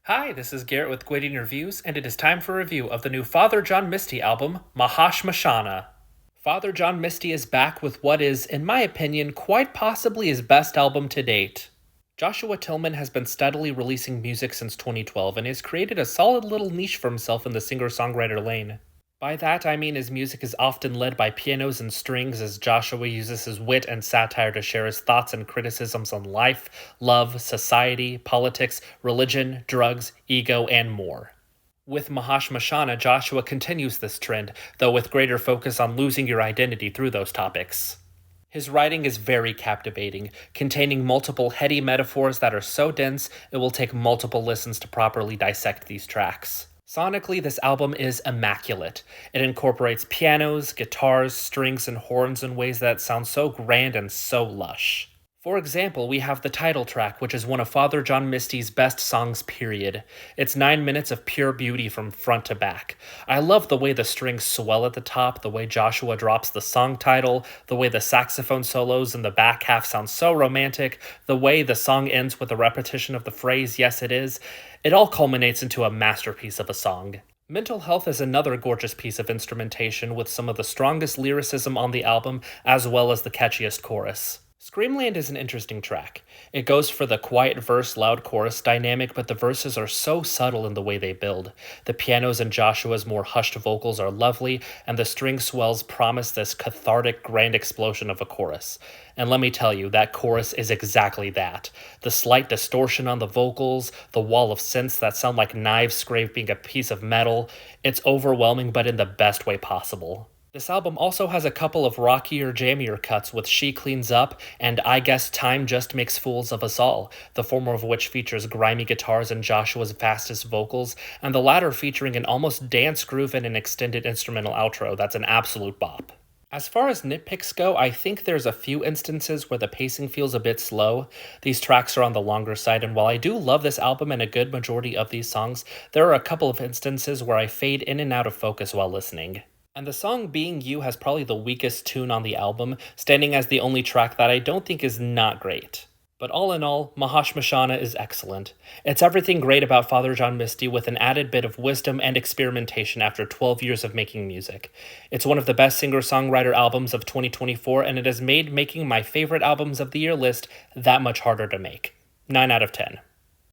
Hi, this is Garrett with Grading Reviews, and it is time for a review of the new Father John Misty album, Mahashmashana. Father John Misty is back with what is, in my opinion, quite possibly his best album to date. Joshua Tillman has been steadily releasing music since 2012 and has created a solid little niche for himself in the singer-songwriter lane. By that, I mean his music is often led by pianos and strings as Joshua uses his wit and satire to share his thoughts and criticisms on life, love, society, politics, religion, drugs, ego, and more. With Mahashmashana, Joshua continues this trend, though with greater focus on losing your identity through those topics. His writing is very captivating, containing multiple heady metaphors that are so dense it will take multiple listens to properly dissect these tracks. Sonically, this album is immaculate. It incorporates pianos, guitars, strings, and horns in ways that sound so grand and so lush. For example, we have the title track, which is one of Father John Misty's best songs, period. It's 9 minutes of pure beauty from front to back. I love the way the strings swell at the top, the way Joshua drops the song title, the way the saxophone solos in the back half sound so romantic, the way the song ends with a repetition of the phrase, "Yes, it is." It all culminates into a masterpiece of a song. Mental Health is another gorgeous piece of instrumentation with some of the strongest lyricism on the album, as well as the catchiest chorus. Screamland is an interesting track. It goes for the quiet verse, loud chorus dynamic, but the verses are so subtle in the way they build. The pianos and Joshua's more hushed vocals are lovely, and the string swells promise this cathartic grand explosion of a chorus. And let me tell you, that chorus is exactly that. The slight distortion on the vocals, the wall of synths that sound like knives scraping a piece of metal, it's overwhelming but in the best way possible. This album also has a couple of rockier, jammier cuts with She Cleans Up and I Guess Time Just Makes Fools of Us All, the former of which features grimy guitars and Joshua's fastest vocals, and the latter featuring an almost dance groove and an extended instrumental outro that's an absolute bop. As far as nitpicks go, I think there's a few instances where the pacing feels a bit slow. These tracks are on the longer side, and while I do love this album and a good majority of these songs, there are a couple of instances where I fade in and out of focus while listening. And the song Being You has probably the weakest tune on the album, standing as the only track that I don't think is not great. But all in all, Mahashmashana is excellent. It's everything great about Father John Misty with an added bit of wisdom and experimentation after 12 years of making music. It's one of the best singer-songwriter albums of 2024, and it has made making my favorite albums of the year list that much harder to make. 9 out of 10.